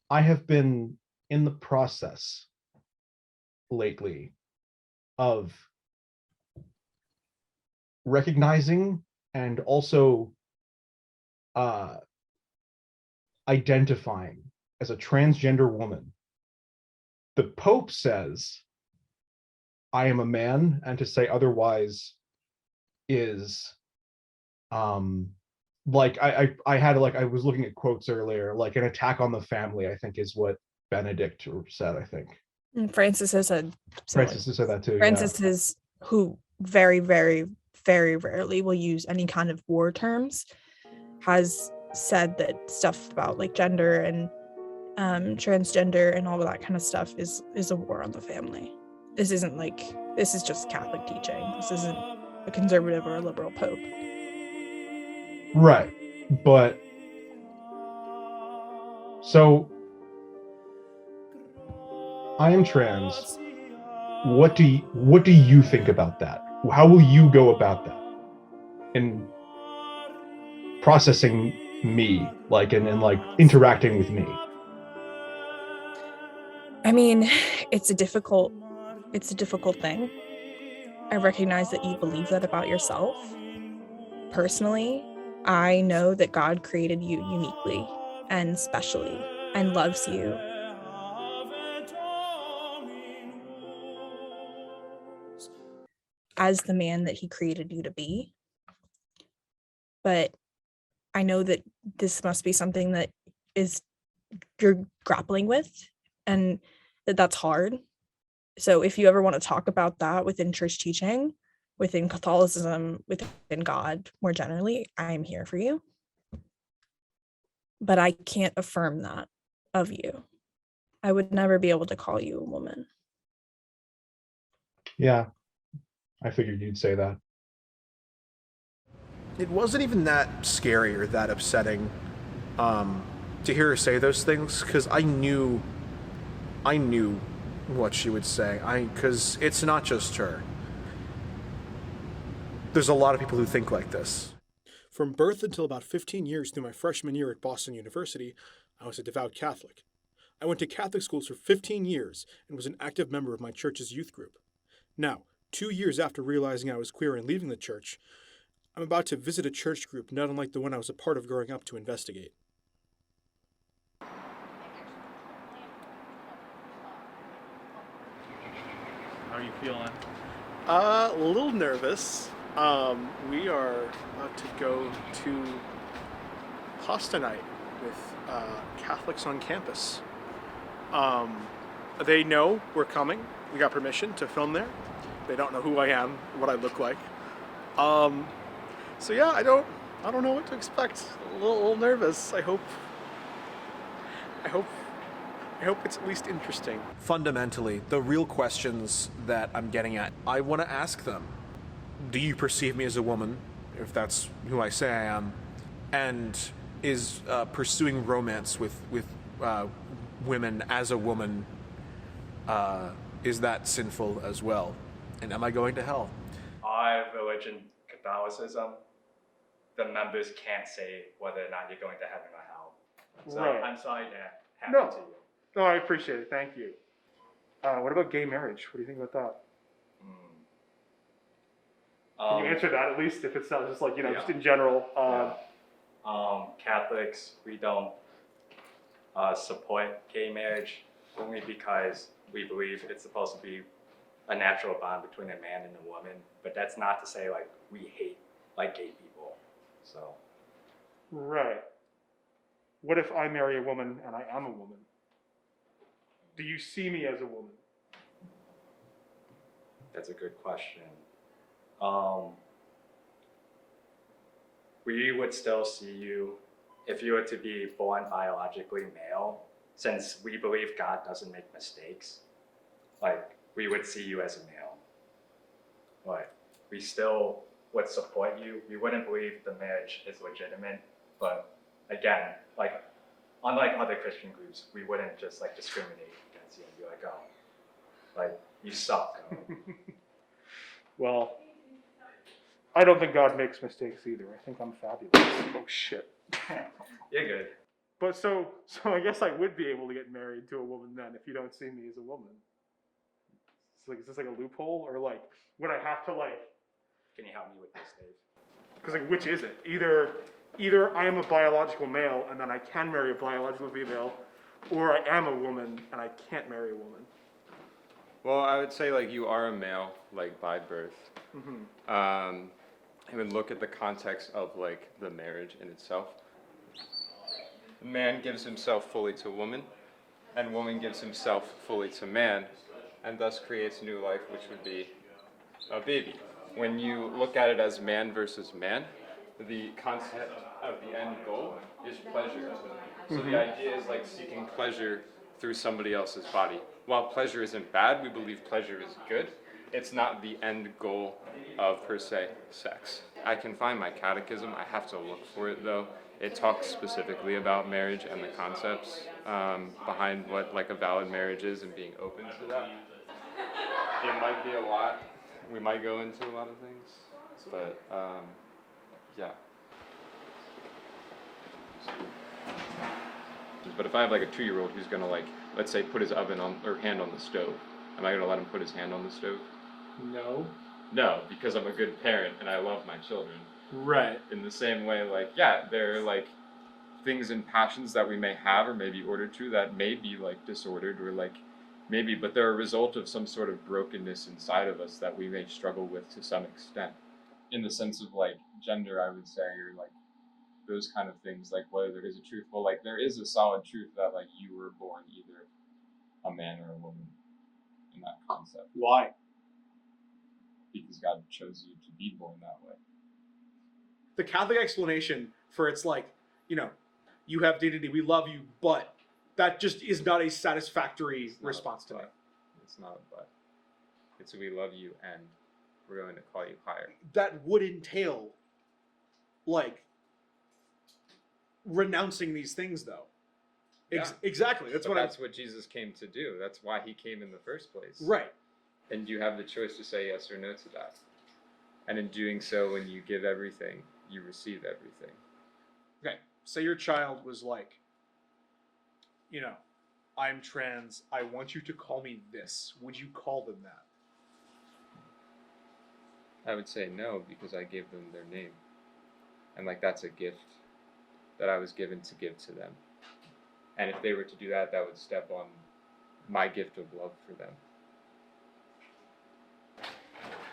I have been in the process lately of recognizing and also uh, identifying as a transgender woman. The Pope says I am a man, and to say otherwise is like I had like I was looking at quotes earlier, like an attack on the family, I think is what Benedict said, I think. And Francis has said Francis said that too. Francis is who very, very, very rarely will use any kind of war terms, has said that stuff about like gender and transgender and all of that kind of stuff is a war on the family. This isn't like, this is just Catholic teaching. This isn't a conservative or a liberal pope. Right. But so I am trans. What do you think about that? How will you go about that in processing me, like and like interacting with me? I mean, it's a difficult thing. I recognize that you believe that about yourself. Personally, I know that God created you uniquely and specially and loves you. As the man that he created you to be. But I know that this must be something that is you're grappling with, and that's hard. So if you ever want to talk about that within church teaching, within Catholicism, within God more generally, I'm here for you. But I can't affirm that of you. I would never be able to call you a woman. Yeah, I figured you'd say that. It wasn't even that scary or that upsetting to hear her say those things, because I knew what she would say. Because it's not just her. There's a lot of people who think like this. From birth until about 15 years through my freshman year at Boston University, I was a devout Catholic. I went to Catholic schools for 15 years and was an active member of my church's youth group. Now, 2 years after realizing I was queer and leaving the church, I'm about to visit a church group not unlike the one I was a part of growing up to investigate. How are you feeling? A little nervous. We are about to go to pasta night with Catholics on campus. They know we're coming. We got permission to film there. They don't know who I am, what I look like. So yeah, I don't know what to expect. A little nervous. I hope it's at least interesting. Fundamentally, the real questions that I'm getting at, I want to ask them. Do you perceive me as a woman, if that's who I say I am? And is pursuing romance with women as a woman, is that sinful as well? And am I going to hell? Our religion, Catholicism, the members can't say whether or not you're going to heaven or hell. So Right. I'm sorry that happened to you. No, I appreciate it. Thank you. What about gay marriage? What do you think about that? Can you answer that at least, if it's not just like, just in general? Catholics, we don't support gay marriage only because we believe it's supposed to be a natural bond between a man and a woman. But that's not to say like we hate like gay people. So. Right. What if I marry a woman and I am a woman? Do you see me as a woman? That's a good question. We would still see you if you were to be born biologically male, since we believe God doesn't make mistakes. Like, we would see you as a male. But we still would support you. We wouldn't believe the marriage is legitimate. But again, like, unlike other Christian groups, we wouldn't just like discriminate against you and be like, oh, like, you suck. Well, I don't think God makes mistakes either. I think I'm fabulous. Oh, shit. You're good. But so I guess I would be able to get married to a woman then if you don't see me as a woman. It's like, is this like a loophole, or like would I have to like? Can you help me with this, Dave? Because like, which is it? Either I am a biological male and then I can marry a biological female, or I am a woman and I can't marry a woman. Well, I would say like you are a male, like by birth. And then look at the context of like the marriage in itself. The man gives himself fully to woman, and woman gives himself fully to man, and thus creates new life, which would be a baby. When you look at it as man versus man, the concept of the end goal is pleasure. So the idea is like seeking pleasure through somebody else's body. While pleasure isn't bad, we believe pleasure is good. It's not the end goal of, per se, sex. I can find my catechism. I have to look for it, though. It talks specifically about marriage and the concepts behind what like a valid marriage is and being open to that. It might be a lot. We might go into a lot of things, but yeah. But if I have like a 2-year-old who's gonna like, let's say, put his oven on or hand on the stove, am I gonna let him put his hand on the stove? No. No, because I'm a good parent and I love my children. Right. In the same way, like, yeah, there are like things and passions that we may have or may be ordered to that may be like disordered or like maybe, but they're a result of some sort of brokenness inside of us that we may struggle with to some extent. In the sense of like gender, I would say, or like those kind of things, like whether there is a truth. Well, like there is a solid truth that like you were born either a man or a woman in that concept. Why? Because God chose you to be born that way. The Catholic explanation for it's like, you have dignity, we love you, but that just is not a satisfactory response to me. It's not a but. It's we love you and we're going to call you higher. That would entail, like, renouncing these things, though. Yeah. Exactly. That's what Jesus came to do. That's why he came in the first place. Right. And you have the choice to say yes or no to that. And in doing so, when you give everything, you receive everything. Okay. Say your child was like, I'm trans. I want you to call me this. Would you call them that? I would say no, because I gave them their name. And like that's a gift that I was given to give to them. And if they were to do that, that would step on my gift of love for them.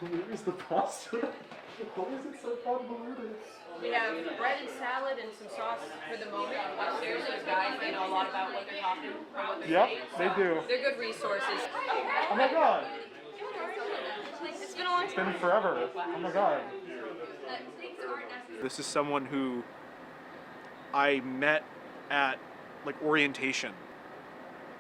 Where is the pasta? Why is it so convoluted? We have bread and salad and some sauce for the moment. Upstairs, those guys, they know a lot about what they're talking about. What they're Yep, saying, they so do. They're good resources. Oh my god. It's been a long It's time. been forever. Oh my god. This is someone who I met at like orientation,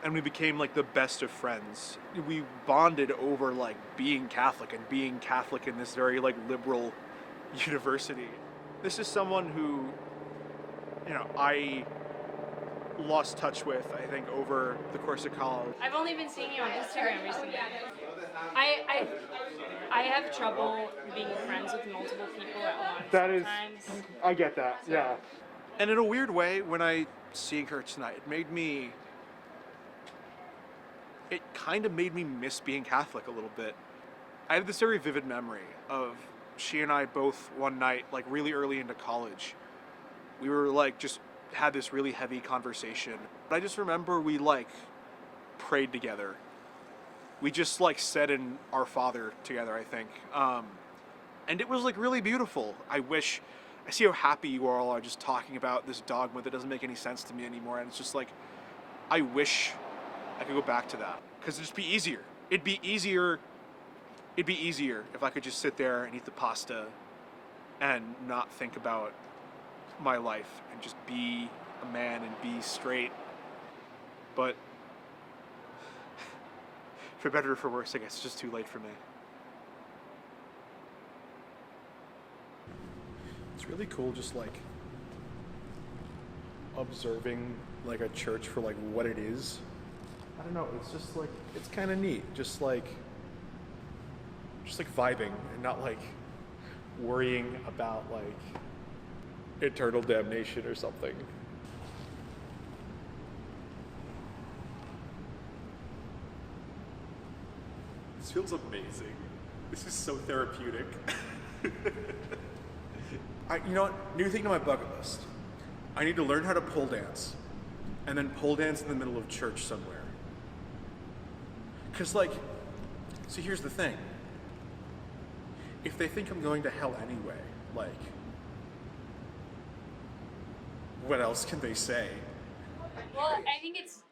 and we became like the best of friends. We bonded over like being Catholic and being Catholic in this very like liberal university. This is someone who, I lost touch with, I think, over the course of college. I've only been seeing you on Instagram recently. I have trouble being friends with multiple people at once. That is, sometimes. I get that, yeah. And in a weird way, when I seeing her tonight, it kind of made me miss being Catholic a little bit. I have this very vivid memory of she and I both one night, like really early into college, we were like just had this really heavy conversation. But I just remember we like prayed together. We just like said in Our Father together, I think. And it was like really beautiful. I see how happy you all are just talking about this dogma that doesn't make any sense to me anymore. And it's just like, I wish I could go back to that. Because it'd just be easier. It'd be easier if I could just sit there and eat the pasta and not think about my life and just be a man and be straight. But for better or for worse, I guess it's just too late for me. It's really cool just like observing like a church for like what it is. I don't know, it's just like, it's kind of neat. Just like vibing and not like worrying about like eternal damnation or something. This feels amazing. This is so therapeutic. You know what? New thing to my bucket list. I need to learn how to pole dance, and then pole dance in the middle of church somewhere. Cause like, see, here's the thing. If they think I'm going to hell anyway, like, what else can they say? Well, I think it's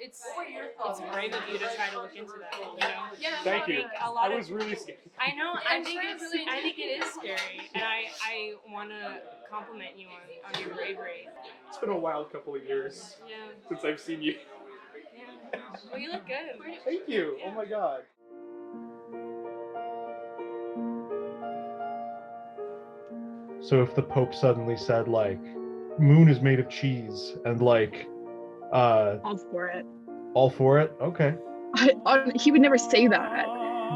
brave of you to try to look into that. You know. Yeah. Thank I you. think a lot I of was really scared. I know. I'm sure it's really I think it is scary, and I want to compliment you on your bravery. It's been a wild couple of years Yeah. since I've seen you. Yeah. Well, you look good. Thank you. Oh my god. So if the Pope suddenly said like, moon is made of cheese, and like, All for it. all for it? Okay. He would never say that.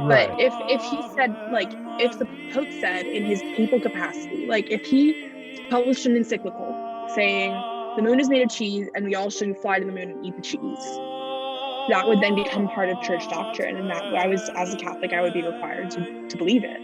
Right. But if he said, like, if the Pope said in his papal capacity, like if he published an encyclical saying the moon is made of cheese and we all should fly to the moon and eat the cheese, that would then become part of church doctrine, and that I was, as a Catholic, I would be required to believe it.